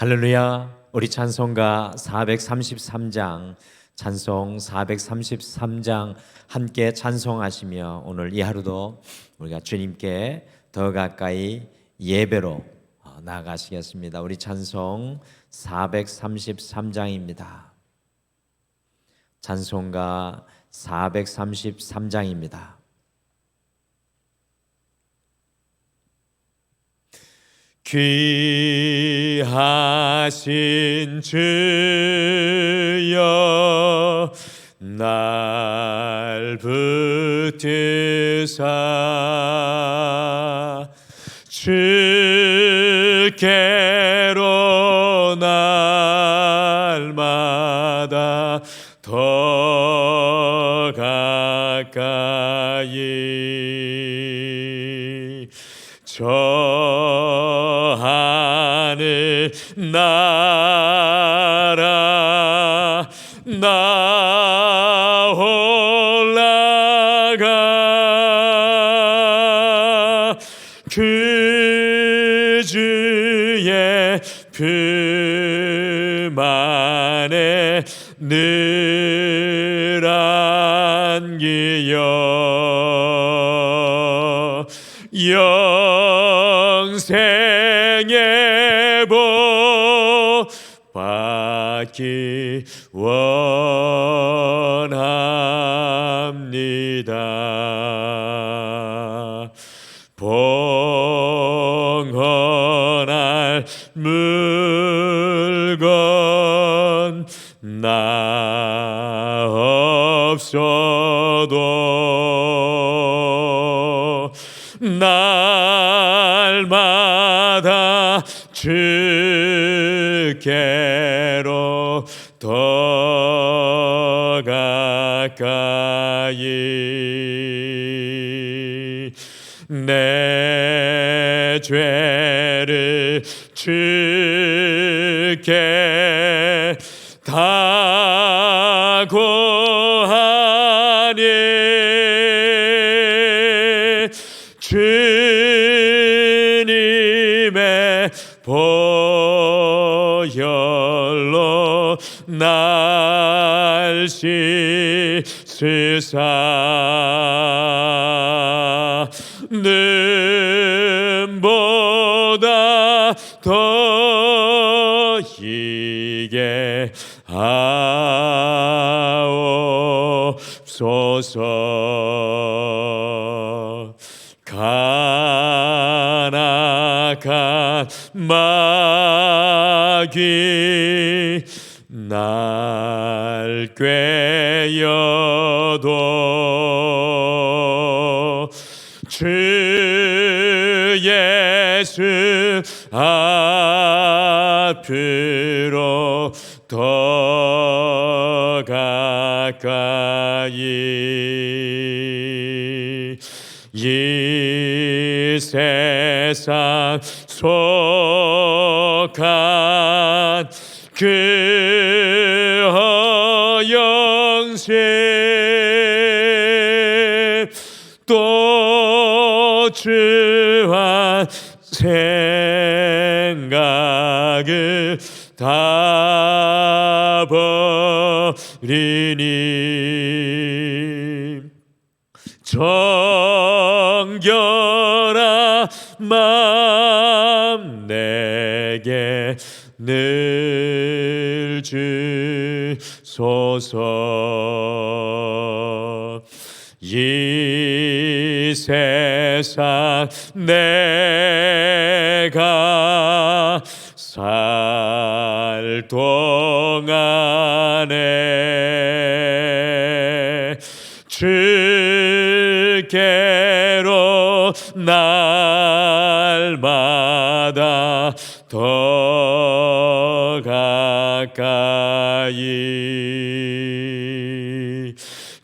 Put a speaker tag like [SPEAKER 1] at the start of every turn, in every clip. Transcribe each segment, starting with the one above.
[SPEAKER 1] 할렐루야. 우리 찬송가 433장, 찬송 433장 함께 찬송하시며 오늘 이 하루도 우리가 주님께 더 가까이 예배로 나아가시겠습니다. 우리 찬송 433장입니다. 찬송가 433장입니다. 귀하신 주여 날 붙드사 주께로 날마다 더 가까이 저 하늘 나라 나 올라가 그 주의 품 안에 늘 안기여 영생의 복 받기 원합니다. 봉헌할 물건 나 없어도 날마다 주께로 더 가까이 내 죄를 주께 다 고하니 주님의 보혈로 날 씻으사 눈보다 더 희게 하옵소서. 간악한 마귀 날 꾀어도 주 예수 앞으로 더 가까이 이 세상 속한 그 허영심 또 주한 생각을 다 버리니 정결한 마음 내게 늘 주소서. 이 세상 내가 살 동안에 주께로 날마다 더 가까이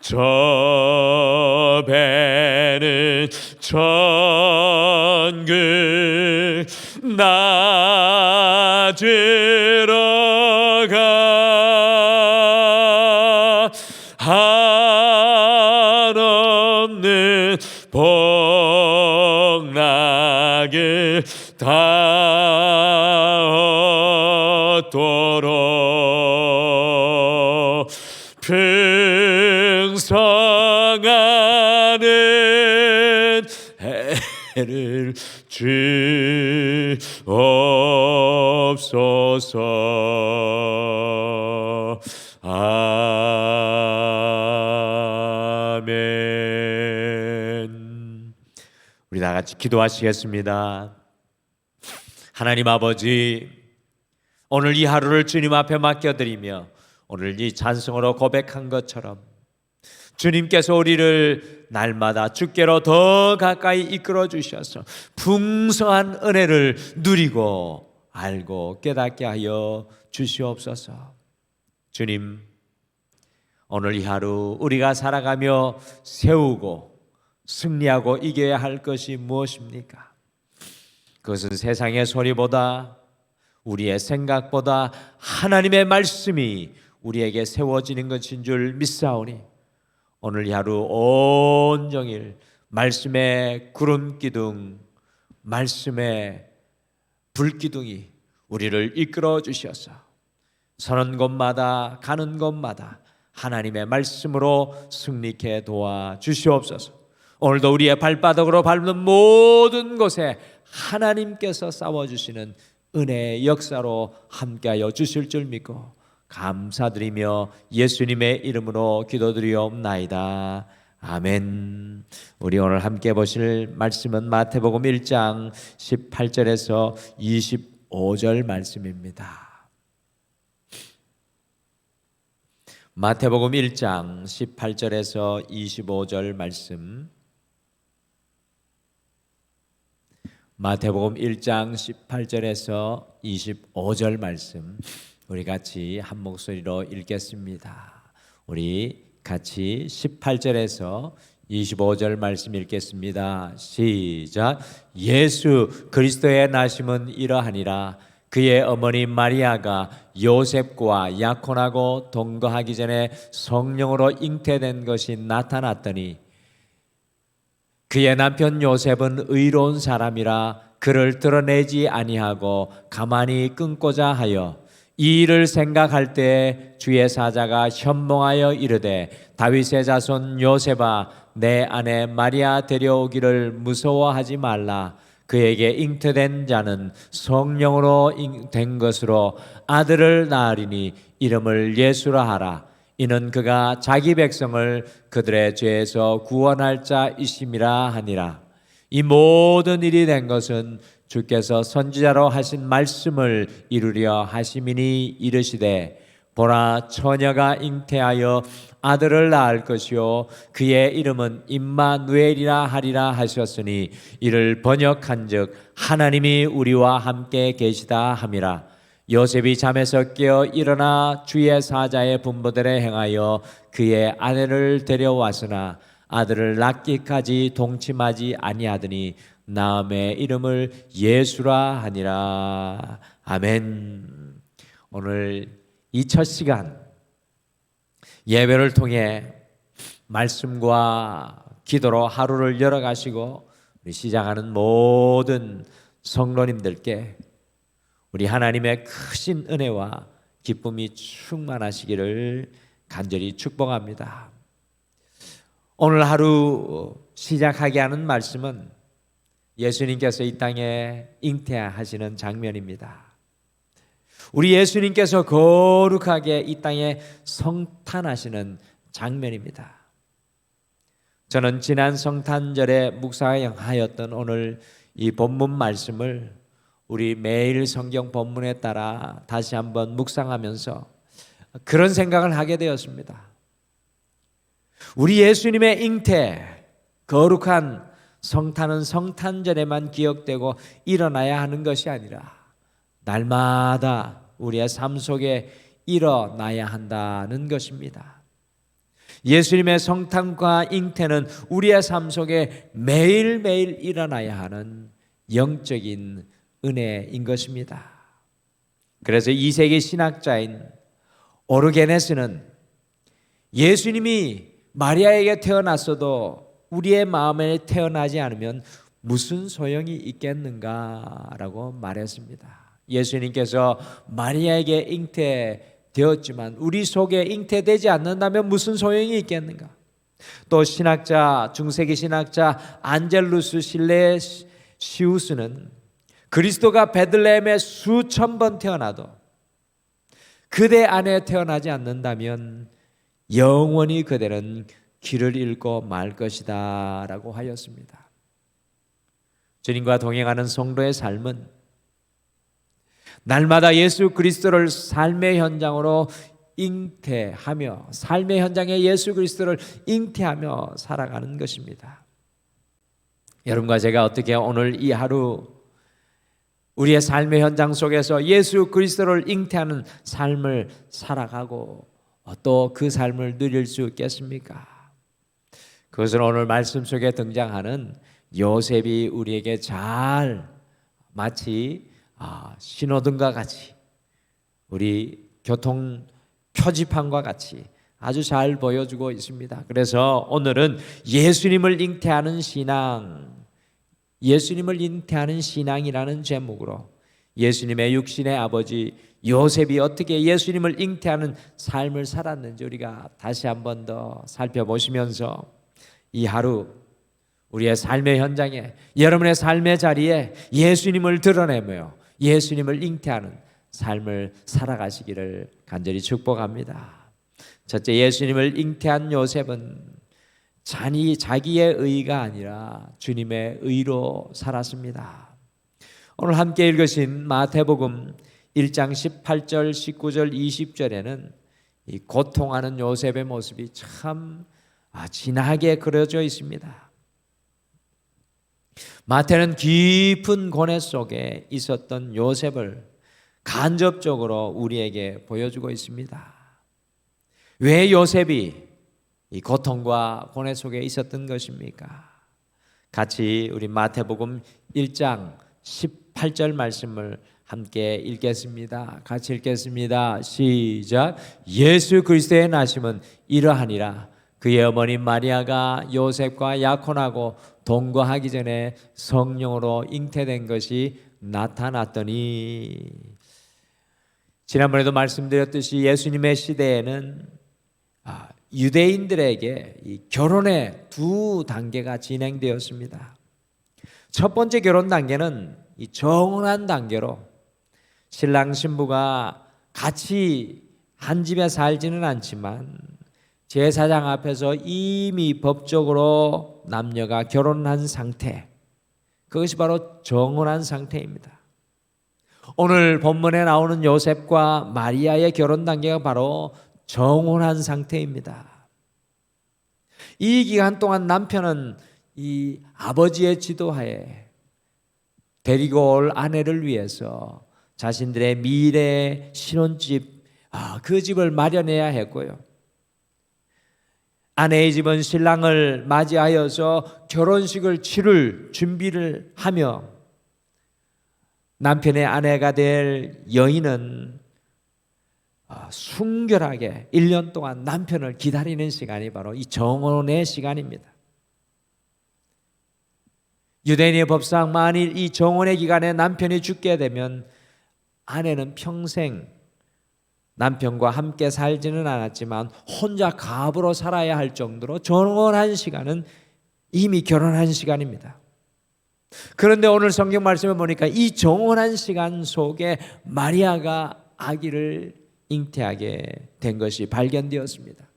[SPEAKER 1] 저 배는 천국 낮으러 가 한없는 복락을 다 받도록 풍성하는 해를 주옵소서. 아멘. 우리 다 같이 기도하시겠습니다. 하나님 아버지, 오늘 이 하루를 주님 앞에 맡겨드리며 오늘 이 찬송으로 고백한 것처럼 주님께서 우리를 날마다 주께로 더 가까이 이끌어 주셔서 풍성한 은혜를 누리고 알고 깨닫게 하여 주시옵소서. 주님, 오늘 이 하루 우리가 살아가며 세우고 승리하고 이겨야 할 것이 무엇입니까? 그것은 세상의 소리보다 우리의 생각보다 하나님의 말씀이 우리에게 세워지는 것인 줄 믿사오니 오늘 이 하루 온종일 말씀의 구름기둥, 말씀의 불기둥이 우리를 이끌어 주셔서 서는 곳마다 가는 곳마다 하나님의 말씀으로 승리케 도와 주시옵소서. 오늘도 우리의 발바닥으로 밟는 모든 곳에 하나님께서 싸워주시는 은혜의 역사로 함께하여 주실 줄 믿고 감사드리며 예수님의 이름으로 기도드리옵나이다. 아멘. 우리 오늘 함께 보실 말씀은 마태복음 1장 18절에서 25절 말씀입니다. 마태복음 1장 18절에서 25절 말씀. 마태복음 1장 18절에서 25절 말씀 우리 같이 한 목소리로 읽겠습니다. 우리 같이 18절에서 25절 말씀 읽겠습니다. 시작. 예수 그리스도의 나심은 이러하니라. 그의 어머니 마리아가 요셉과 약혼하고 동거하기 전에 성령으로 잉태된 것이 나타났더니 그의 남편 요셉은 의로운 사람이라 그를 드러내지 아니하고 가만히 끊고자 하여 이 일을 생각할 때 주의 사자가 현몽하여 이르되 다윗의 자손 요셉아 내 아내 마리아 데려오기를 무서워하지 말라. 그에게 잉태된 자는 성령으로 된 것으로 아들을 낳으리니 이름을 예수라 하라. 이는 그가 자기 백성을 그들의 죄에서 구원할 자이심이라 하니라. 이 모든 일이 된 것은 주께서 선지자로 하신 말씀을 이루려 하심이니 이르시되 보라 처녀가 잉태하여 아들을 낳을 것이요 그의 이름은 임마누엘이라 하리라 하셨으니 이를 번역한즉 하나님이 우리와 함께 계시다 함이라. 요셉이 잠에서 깨어 일어나 주의 사자의 분부대로 행하여 그의 아내를 데려왔으나 아들을 낳기까지 동침하지 아니하더니 낳음의 이름을 예수라 하니라. 아멘. 오늘 이 첫 시간 예배를 통해 말씀과 기도로 하루를 열어가시고 우리 시작하는 모든 성도님들께 우리 하나님의 크신 은혜와 기쁨이 충만하시기를 간절히 축복합니다. 오늘 하루 시작하게 하는 말씀은 예수님께서 이 땅에 잉태하시는 장면입니다. 우리 예수님께서 거룩하게 이 땅에 성탄하시는 장면입니다. 저는 지난 성탄절에 묵상하였던 오늘 이 본문 말씀을 우리 매일 성경 본문에 따라 다시 한번 묵상하면서 그런 생각을 하게 되었습니다. 우리 예수님의 잉태, 거룩한 성탄은 성탄절에만 기억되고 일어나야 하는 것이 아니라 날마다 우리의 삶 속에 일어나야 한다는 것입니다. 예수님의 성탄과 잉태는 우리의 삶 속에 매일매일 일어나야 하는 영적인 은혜인 것입니다. 그래서 2세기 신학자인 오르게네스는 예수님이 마리아에게 태어났어도 우리의 마음에 태어나지 않으면 무슨 소용이 있겠는가라고 말했습니다. 예수님께서 마리아에게 잉태되었지만 우리 속에 잉태되지 않는다면 무슨 소용이 있겠는가? 또 신학자, 중세기 신학자 안젤루스 실레시우스는 그리스도가 베들레헴에 수천 번 태어나도 그대 안에 태어나지 않는다면 영원히 그대는 길을 잃고 말 것이다 라고 하였습니다. 주님과 동행하는 성도의 삶은 날마다 예수 그리스도를 삶의 현장으로 잉태하며 삶의 현장에 예수 그리스도를 잉태하며 살아가는 것입니다. 여러분과 제가 어떻게 오늘 이 하루 우리의 삶의 현장 속에서 예수 그리스도를 잉태하는 삶을 살아가고 또 그 삶을 누릴 수 있겠습니까? 그것은 오늘 말씀 속에 등장하는 요셉이 우리에게 잘 마치 신호등과 같이 우리 교통 표지판과 같이 아주 잘 보여주고 있습니다. 그래서 오늘은 예수님을 잉태하는 신앙, 예수님을 잉태하는 신앙이라는 제목으로 예수님의 육신의 아버지 요셉이 어떻게 예수님을 잉태하는 삶을 살았는지 우리가 다시 한 번 더 살펴보시면서 이 하루 우리의 삶의 현장에, 여러분의 삶의 자리에 예수님을 드러내며 예수님을 잉태하는 삶을 살아가시기를 간절히 축복합니다. 첫째, 예수님을 잉태한 요셉은 자기의 의가 아니라 주님의 의로 살았습니다. 오늘 함께 읽으신 마태복음 1장 18절, 19절, 20절에는 이 고통하는 요셉의 모습이 참 진하게 그려져 있습니다. 마태는 깊은 고뇌 속에 있었던 요셉을 간접적으로 우리에게 보여주고 있습니다. 왜 요셉이 이 고통과 고뇌 속에 있었던 것입니까? 같이 우리 마태복음 1장 18절 말씀을 함께 읽겠습니다. 같이 읽겠습니다. 시작. 예수 그리스도의 나심은 이러하니라. 그의 어머니 마리아가 요셉과 약혼하고 동거하기 전에 성령으로 잉태된 것이 나타났더니, 지난번에도 말씀드렸듯이 예수님의 시대에는 유대인들에게 이 결혼의 두 단계가 진행되었습니다. 첫 번째 결혼 단계는 이 정혼한 단계로 신랑 신부가 같이 한 집에 살지는 않지만 제사장 앞에서 이미 법적으로 남녀가 결혼한 상태, 그것이 바로 정혼한 상태입니다. 오늘 본문에 나오는 요셉과 마리아의 결혼 단계가 바로 정혼한 상태입니다. 이 기간 동안 남편은 이 아버지의 지도하에 데리고 올 아내를 위해서 자신들의 미래 신혼집, 그 집을 마련해야 했고요. 아내의 집은 신랑을 맞이하여서 결혼식을 치를 준비를 하며 남편의 아내가 될 여인은 순결하게 1년 동안 남편을 기다리는 시간이 바로 이 정혼의 시간입니다. 유대인의 법상 만일 이 정혼의 기간에 남편이 죽게 되면 아내는 평생 남편과 함께 살지는 않았지만 혼자 갑으로 살아야 할 정도로 정혼한 시간은 이미 결혼한 시간입니다. 그런데 오늘 성경 말씀을 보니까 이 정혼한 시간 속에 마리아가 아기를 잉태하게 된 것이 발견되었습니다.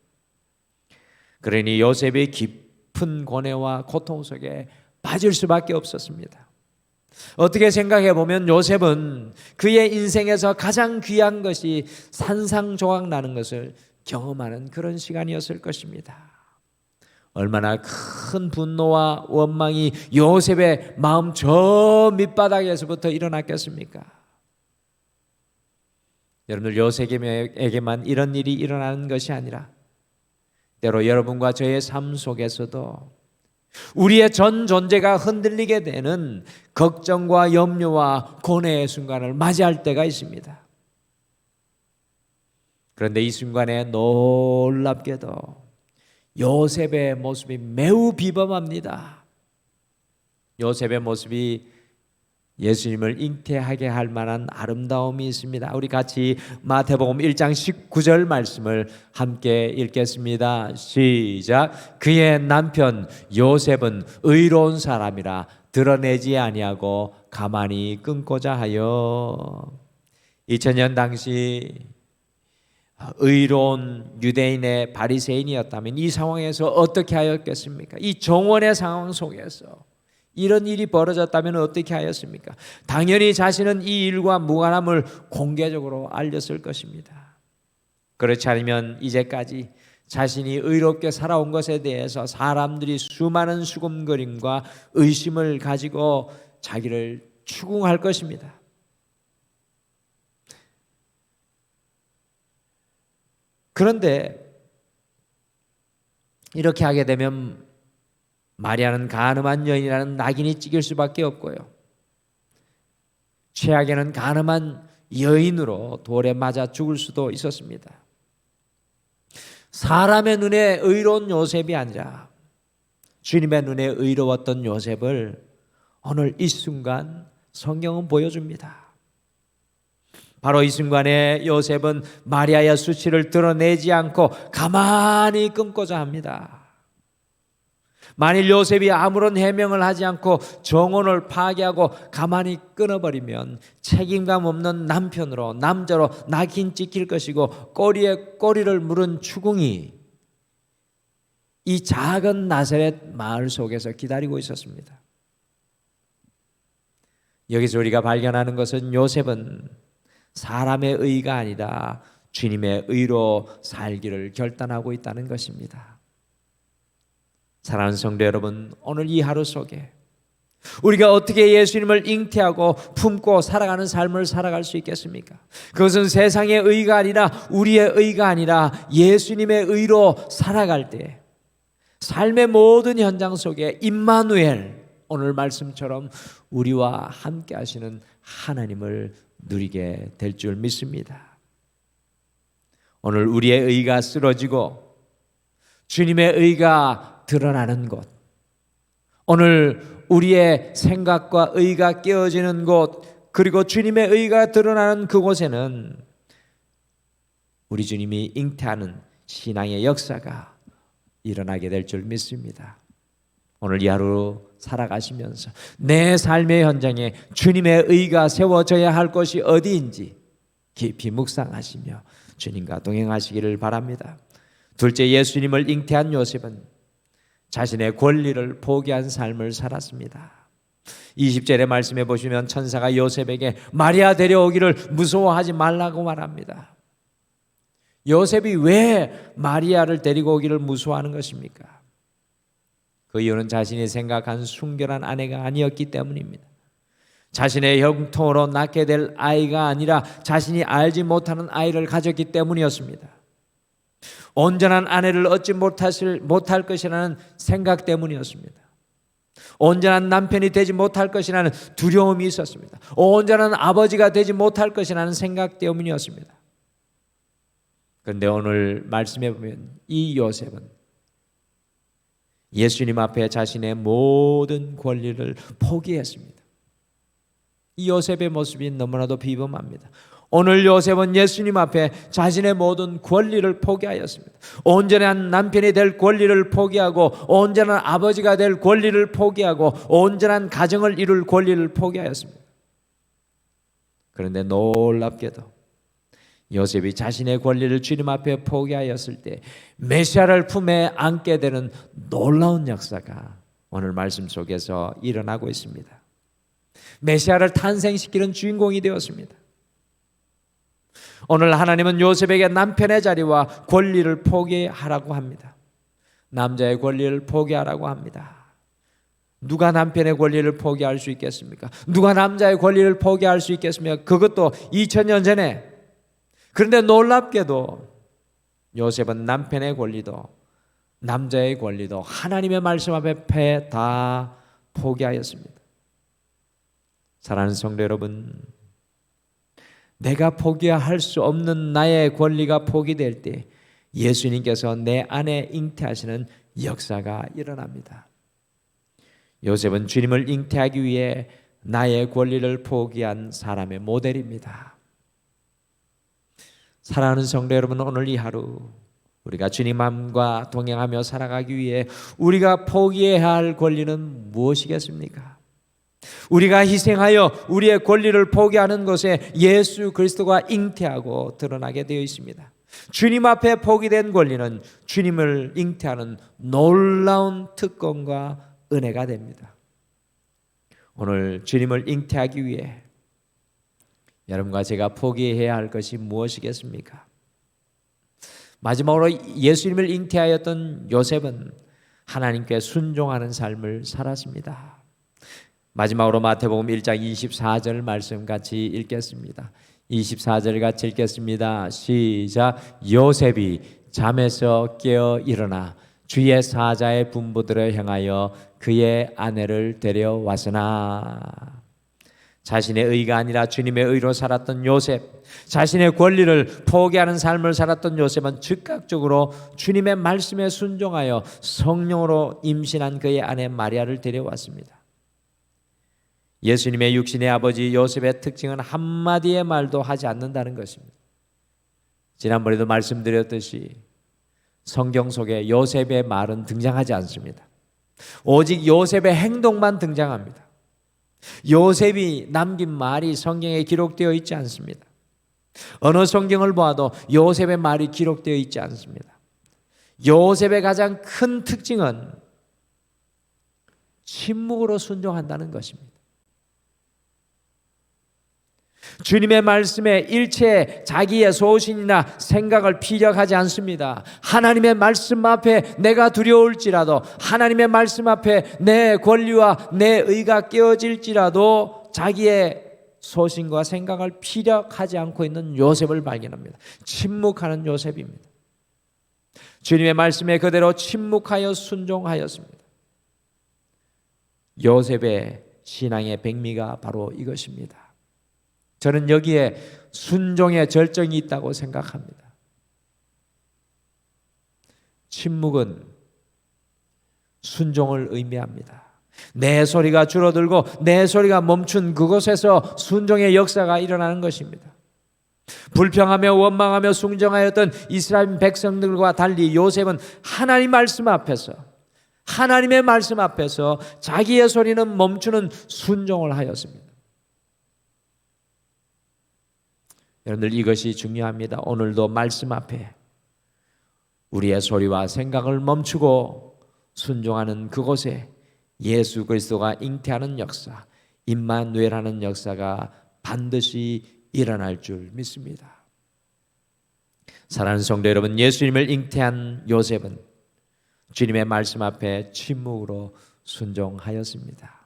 [SPEAKER 1] 그러니 요셉의 깊은 고뇌와 고통 속에 빠질 수밖에 없었습니다. 어떻게 생각해 보면 요셉은 그의 인생에서 가장 귀한 것이 산상조각 나는 것을 경험하는 그런 시간이었을 것입니다. 얼마나 큰 분노와 원망이 요셉의 마음 저 밑바닥에서부터 일어났겠습니까? 여러분들, 요셉에게만 이런 일이 일어나는 것이 아니라 때로 여러분과 저의 삶 속에서도 우리의 전 존재가 흔들리게 되는 걱정과 염려와 고뇌의 순간을 맞이할 때가 있습니다. 그런데 이 순간에 놀랍게도 요셉의 모습이 매우 비범합니다. 요셉의 모습이 예수님을 잉태하게 할 만한 아름다움이 있습니다. 우리 같이 마태복음 1장 19절 말씀을 함께 읽겠습니다. 시작. 그의 남편 요셉은 의로운 사람이라 드러내지 아니하고 가만히 끊고자 하여. 2000년 당시 의로운 유대인의 바리새인이었다면 이 상황에서 어떻게 하였겠습니까? 이 정원의 상황 속에서 이런 일이 벌어졌다면 어떻게 하였습니까? 당연히 자신은 이 일과 무관함을 공개적으로 알렸을 것입니다. 그렇지 않으면 이제까지 자신이 의롭게 살아온 것에 대해서 사람들이 수많은 수군거림과 의심을 가지고 자기를 추궁할 것입니다. 그런데 이렇게 하게 되면 마리아는 간음한 여인이라는 낙인이 찍힐 수밖에 없고요, 최악에는 간음한 여인으로 돌에 맞아 죽을 수도 있었습니다. 사람의 눈에 의로운 요셉이 아니라 주님의 눈에 의로웠던 요셉을 오늘 이 순간 성경은 보여줍니다. 바로 이 순간에 요셉은 마리아의 수치를 드러내지 않고 가만히 끊고자 합니다. 만일 요셉이 아무런 해명을 하지 않고 정원을 파괴하고 가만히 끊어버리면 책임감 없는 남편으로, 남자로 낙인 찍힐 것이고 꼬리에 꼬리를 물은 추궁이 이 작은 나사렛 마을 속에서 기다리고 있었습니다. 여기서 우리가 발견하는 것은 요셉은 사람의 의가 아니라 주님의 의로 살기를 결단하고 있다는 것입니다. 사랑하는 성도 여러분, 오늘 이 하루 속에 우리가 어떻게 예수님을 잉태하고 품고 살아가는 삶을 살아갈 수 있겠습니까? 그것은 세상의 의가 아니라 우리의 의가 아니라 예수님의 의로 살아갈 때 삶의 모든 현장 속에 임마누엘, 오늘 말씀처럼 우리와 함께 하시는 하나님을 누리게 될 줄 믿습니다. 오늘 우리의 의가 쓰러지고 주님의 의가 드러나는 곳, 오늘 우리의 생각과 의가 깨어지는 곳, 그리고 주님의 의가 드러나는 그곳에는 우리 주님이 잉태하는 신앙의 역사가 일어나게 될 줄 믿습니다. 오늘 이 하루 살아가시면서 내 삶의 현장에 주님의 의가 세워져야 할 것이 어디인지 깊이 묵상하시며 주님과 동행하시기를 바랍니다. 둘째, 예수님을 잉태한 요셉은 자신의 권리를 포기한 삶을 살았습니다. 20절의 말씀에 보시면 천사가 요셉에게 마리아 데려오기를 무서워하지 말라고 말합니다. 요셉이 왜 마리아를 데리고 오기를 무서워하는 것입니까? 그 이유는 자신이 생각한 순결한 아내가 아니었기 때문입니다. 자신의 형통으로 낳게 될 아이가 아니라 자신이 알지 못하는 아이를 가졌기 때문이었습니다. 온전한 아내를 얻지 못할 것이라는 생각 때문이었습니다. 온전한 남편이 되지 못할 것이라는 두려움이 있었습니다. 온전한 아버지가 되지 못할 것이라는 생각 때문이었습니다. 그런데 오늘 말씀해 보면 이 요셉은 예수님 앞에 자신의 모든 권리를 포기했습니다. 이 요셉의 모습이 너무나도 비범합니다. 오늘 요셉은 예수님 앞에 자신의 모든 권리를 포기하였습니다. 온전한 남편이 될 권리를 포기하고 온전한 아버지가 될 권리를 포기하고 온전한 가정을 이룰 권리를 포기하였습니다. 그런데 놀랍게도 요셉이 자신의 권리를 주님 앞에 포기하였을 때 메시아를 품에 안게 되는 놀라운 역사가 오늘 말씀 속에서 일어나고 있습니다. 메시아를 탄생시키는 주인공이 되었습니다. 오늘 하나님은 요셉에게 남편의 자리와 권리를 포기하라고 합니다. 남자의 권리를 포기하라고 합니다. 누가 남편의 권리를 포기할 수 있겠습니까? 누가 남자의 권리를 포기할 수 있겠습니까? 그것도 2000년 전에. 그런데 놀랍게도 요셉은 남편의 권리도 남자의 권리도 하나님의 말씀 앞에 다 포기하였습니다. 사랑하는 성도 여러분, 내가 포기할 수 없는 나의 권리가 포기될 때 예수님께서 내 안에 잉태하시는 역사가 일어납니다. 요셉은 주님을 잉태하기 위해 나의 권리를 포기한 사람의 모델입니다. 사랑하는 성도 여러분, 오늘 이 하루 우리가 주님과 동행하며 살아가기 위해 우리가 포기해야 할 권리는 무엇이겠습니까? 우리가 희생하여 우리의 권리를 포기하는 것에 예수 그리스도가 잉태하고 드러나게 되어 있습니다. 주님 앞에 포기된 권리는 주님을 잉태하는 놀라운 특권과 은혜가 됩니다. 오늘 주님을 잉태하기 위해 여러분과 제가 포기해야 할 것이 무엇이겠습니까? 마지막으로 예수님을 잉태하였던 요셉은 하나님께 순종하는 삶을 살았습니다. 마지막으로 마태복음 1장 24절 말씀 같이 읽겠습니다. 24절 같이 읽겠습니다. 시작. 요셉이 잠에서 깨어 일어나 주의 사자의 분부들을 행하여 그의 아내를 데려왔으나, 자신의 의가 아니라 주님의 의로 살았던 요셉, 자신의 권리를 포기하는 삶을 살았던 요셉은 즉각적으로 주님의 말씀에 순종하여 성령으로 임신한 그의 아내 마리아를 데려왔습니다. 예수님의 육신의 아버지 요셉의 특징은 한마디의 말도 하지 않는다는 것입니다. 지난번에도 말씀드렸듯이 성경 속에 요셉의 말은 등장하지 않습니다. 오직 요셉의 행동만 등장합니다. 요셉이 남긴 말이 성경에 기록되어 있지 않습니다. 어느 성경을 보아도 요셉의 말이 기록되어 있지 않습니다. 요셉의 가장 큰 특징은 침묵으로 순종한다는 것입니다. 주님의 말씀에 일체 자기의 소신이나 생각을 피력하지 않습니다. 하나님의 말씀 앞에 내가 두려울지라도, 하나님의 말씀 앞에 내 권리와 내 의가 깨어질지라도 자기의 소신과 생각을 피력하지 않고 있는 요셉을 발견합니다. 침묵하는 요셉입니다. 주님의 말씀에 그대로 침묵하여 순종하였습니다. 요셉의 신앙의 백미가 바로 이것입니다. 저는 여기에 순종의 절정이 있다고 생각합니다. 침묵은 순종을 의미합니다. 내 소리가 줄어들고 내 소리가 멈춘 그곳에서 순종의 역사가 일어나는 것입니다. 불평하며 원망하며 순종하였던 이스라엘 백성들과 달리 요셉은 하나님 말씀 앞에서, 하나님의 말씀 앞에서 자기의 소리는 멈추는 순종을 하였습니다. 여러분들, 이것이 중요합니다. 오늘도 말씀 앞에 우리의 소리와 생각을 멈추고 순종하는 그곳에 예수 그리스도가 잉태하는 역사, 임마누엘하는 역사가 반드시 일어날 줄 믿습니다. 사랑하는 성도 여러분, 예수님을 잉태한 요셉은 주님의 말씀 앞에 침묵으로 순종하였습니다.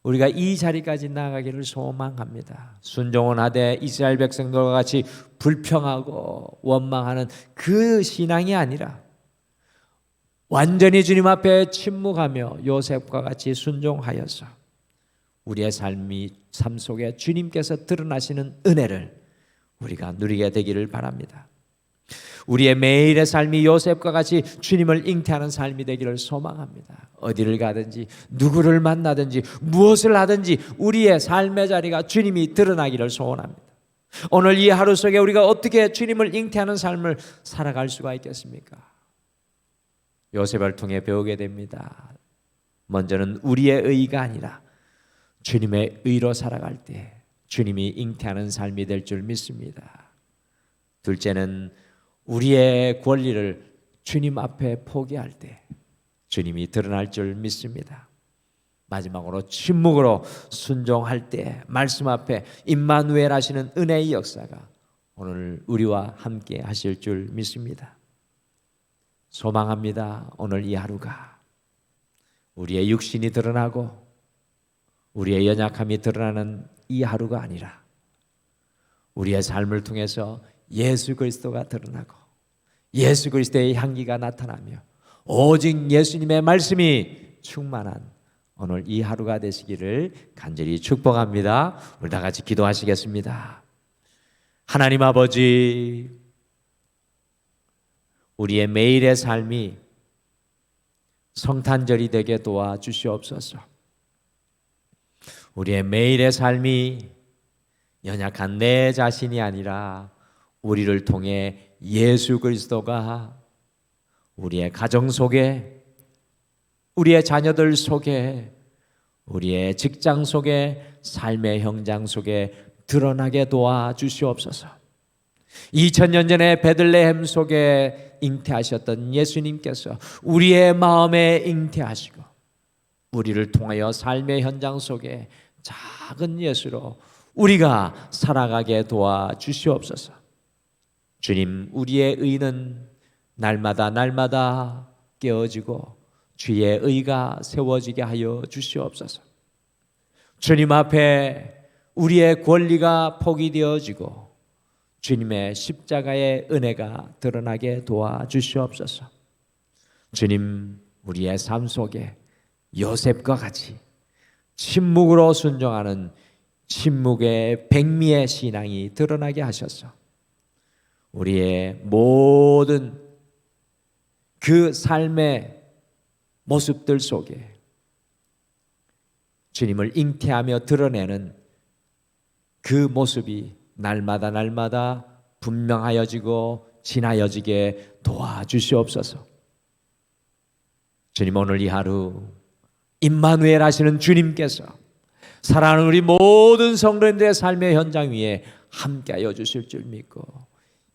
[SPEAKER 1] 우리가 이 자리까지 나아가기를 소망합니다. 순종은 하되 이스라엘 백성들과 같이 불평하고 원망하는 그 신앙이 아니라 완전히 주님 앞에 침묵하며 요셉과 같이 순종하여서 우리의 삶 속에 주님께서 드러나시는 은혜를 우리가 누리게 되기를 바랍니다. 우리의 매일의 삶이 요셉과 같이 주님을 잉태하는 삶이 되기를 소망합니다. 어디를 가든지 누구를 만나든지 무엇을 하든지 우리의 삶의 자리가 주님이 드러나기를 소원합니다. 오늘 이 하루 속에 우리가 어떻게 주님을 잉태하는 삶을 살아갈 수가 있겠습니까? 요셉을 통해 배우게 됩니다. 먼저는 우리의 의가 아니라 주님의 의로 살아갈 때 주님이 잉태하는 삶이 될 줄 믿습니다. 둘째는 우리의 권리를 주님 앞에 포기할 때 주님이 드러날 줄 믿습니다. 마지막으로 침묵으로 순종할 때 말씀 앞에 임마누엘 하시는 은혜의 역사가 오늘 우리와 함께 하실 줄 믿습니다. 소망합니다. 오늘 이 하루가 우리의 육신이 드러나고 우리의 연약함이 드러나는 이 하루가 아니라 우리의 삶을 통해서 예수 그리스도가 드러나고 예수 그리스도의 향기가 나타나며 오직 예수님의 말씀이 충만한 오늘 이 하루가 되시기를 간절히 축복합니다. 우리 다 같이 기도하시겠습니다. 하나님 아버지, 우리의 매일의 삶이 성탄절이 되게 도와주시옵소서. 우리의 매일의 삶이 연약한 내 자신이 아니라 우리를 통해 예수 그리스도가 우리의 가정 속에, 우리의 자녀들 속에, 우리의 직장 속에, 삶의 현장 속에 드러나게 도와주시옵소서. 2000년 전에 베들레헴 속에 잉태하셨던 예수님께서 우리의 마음에 잉태하시고 우리를 통하여 삶의 현장 속에 작은 예수로 우리가 살아가게 도와주시옵소서. 주님, 우리의 의는 날마다 깨어지고 주의 의가 세워지게 하여 주시옵소서. 주님 앞에 우리의 권리가 포기되어지고 주님의 십자가의 은혜가 드러나게 도와주시옵소서. 주님, 우리의 삶 속에 요셉과 같이 침묵으로 순종하는 침묵의 백미의 신앙이 드러나게 하셔서 우리의 모든 그 삶의 모습들 속에 주님을 잉태하며 드러내는 그 모습이 날마다 분명하여지고 진하여지게 도와주시옵소서. 주님, 오늘 이 하루 임마누엘 하시는 주님께서 사랑하는 우리 모든 성도님들의 삶의 현장 위에 함께하여 주실 줄 믿고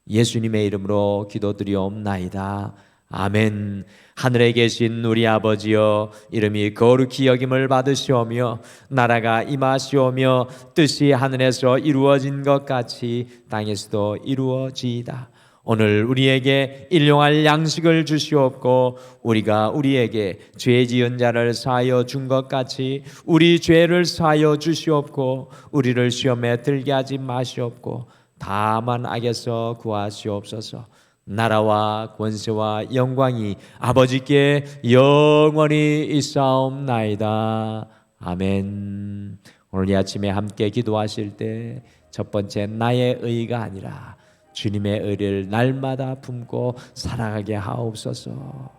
[SPEAKER 1] 예수님의 이름으로 기도드리옵나이다. 아멘. 하늘에 계신 우리 아버지여, 이름이 거룩히 여김을 받으시오며 나라가 임하시오며 뜻이 하늘에서 이루어진 것 같이 땅에서도 이루어지이다. 오늘 우리에게 일용할 양식을 주시옵고 우리가 우리에게 죄 지은 자를 사하여 준 것 같이 우리 죄를 사하여 주시옵고 우리를 시험에 들게 하지 마시옵고 다만 악에서 구하시옵소서. 나라와 권세와 영광이 아버지께 영원히 있사옵나이다. 아멘. 오늘 이 아침에 함께 기도하실 때 첫 번째, 나의 의가 아니라 주님의 의를 날마다 품고 살아가게 하옵소서.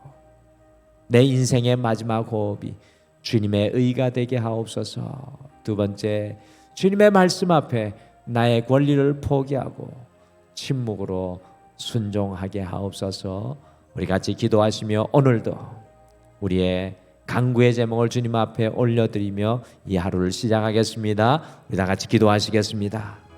[SPEAKER 1] 내 인생의 마지막 호흡이 주님의 의가 되게 하옵소서. 두 번째, 주님의 말씀 앞에 나의 권리를 포기하고 침묵으로 순종하게 하옵소서. 우리 같이 기도하시며 오늘도 우리의 간구의 제목을 주님 앞에 올려드리며 이 하루를 시작하겠습니다. 우리 다 같이 기도하시겠습니다.